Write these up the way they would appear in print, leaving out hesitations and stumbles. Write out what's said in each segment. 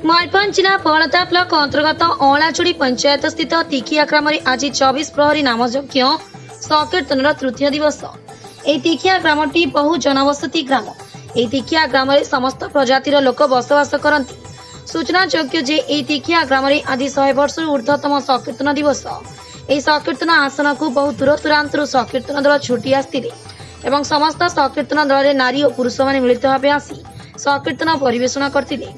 मयूरभंज जिला पहलता ब्लॉक अंतर्गत अलाचुड़ी पंचायत स्थित तिखिया ग्राम आज 24 प्रहरी नामयज्ञ संकीर्तन तृतीय दिवस। यह तिखिया ग्रामटी बहु जनबसती ग्राम। यह तिखिया ग्राम समस्त प्रजातिर लोक बसवास करती। सूचनायोग्य जे यह तिखिया ग्राम आज 100 वर्ष ऊर्ध्वतम संकीर्तन दिवस। यह संकीर्तन आसन को बहु दूर दूरांत संकीर्तन दल छुटी आसते एवं समस्त संकीर्तन दल नारी और पुरुष मैंने मिलित भाव आसी संकीर्तन परिवेषण करते।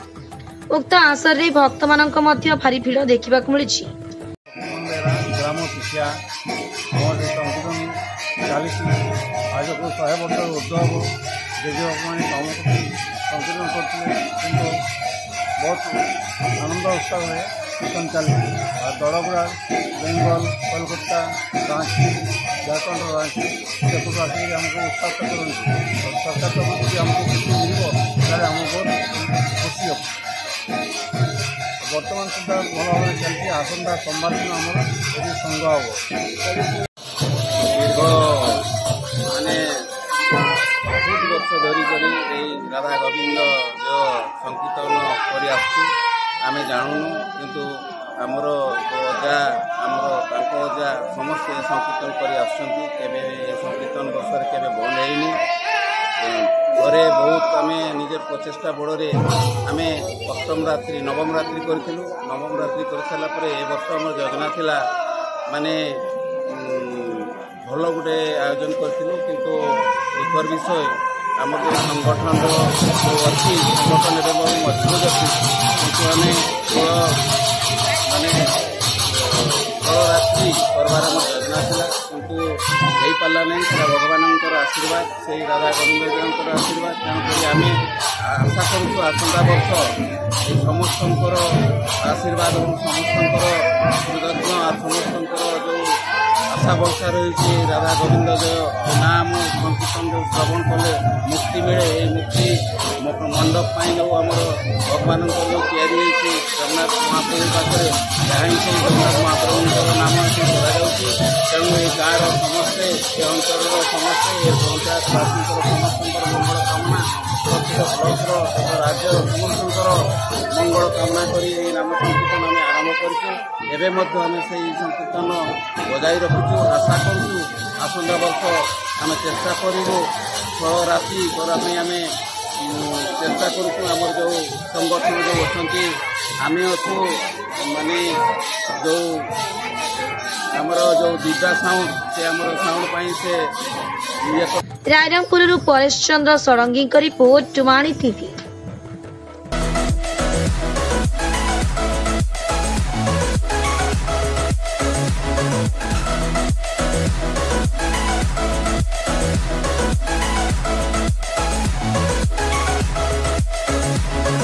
उक्त आसर रे भक्त मानक मध्य भारी भिड़ देखा मिली। ग्राम तिखिया संकीर्तन 40 आज को 100 वर्ष ऊर्ध्व हम जेजेबापा मैंने संकीर्तन करते बहुत आनंद उत्साह कीर्तन चले। दड़गुड़ा बेंगल कोलकाता रांची झारखंड रांची सेपटू आसिक आमको उत्साह करते सरकार तरफ जो आमको खुशी मिल आम बहुत खुशी हो। बर्तमान सुधा भल भाव चलती आसंता सोमवार दिन आम ये संघ हम दीर्घ माने बहुत वर्ष धरिक राधा गोविंद जो संकीर्तन कर आम जानू किंतु आमर अजा आमर अजा समस्त संकीर्तन कर संकीर्तन वर्ष के बंद है घरे बहुत आम निजर प्रचेषा बड़े आम अष्टम रात्रि नवम रात्रि करूँ। नवम रात्रि कर सारापर ए वर्ष आम योजना थिला माने भल गोटे आयोजन करूँ किंतु दुखर विषय आम जो संगठन जो अच्छी संगठन एवं मजबूत अच्छी किंतु आम माने फल रात्रि करवार योजना था किंतु हो पारा नहीं भगवान आशीर्वाद से राधा गोविंद आशीर्वाद तेणुक आम आशा करूँ आसंता वर्ष समस्त आशीर्वाद और समस्त कृतज्ञ समस्त जो आशा वर्षा रही राधा गोविंद जो नाम संकीर्तन जो श्रवण कले मुक्ति मिले ये मुक्ति मंडप जो आम भगवान जो तैयारी जगन्नाथ महाप्रभु पाखे जहाँ से जगन्नाथ महाप्रभुर नाम ये करा तेणु ये गाँव समस्ते ये अंचल समस्ते ये पंचायतवासी समस्त मंगल कामना प्रत्येक ब्लक राज्य समस्त मंगल कामना कर नाम संकीर्तन आम आरंभ करें आम से संकीर्तन बजाई रखुचु। आशा करूँ आसंता वर्ष आम चेष्टा करूँ फल राशि करने आम चेष्टा करूँ। आम जो संगठन जो अच्छा आम अच्छु माने जो आमर जो दिव्या साउंड से आमर साउंड पाई से रायरंगपुर परेश चंद्र षडंगी रिपोर्ट टुमाणी टीवी।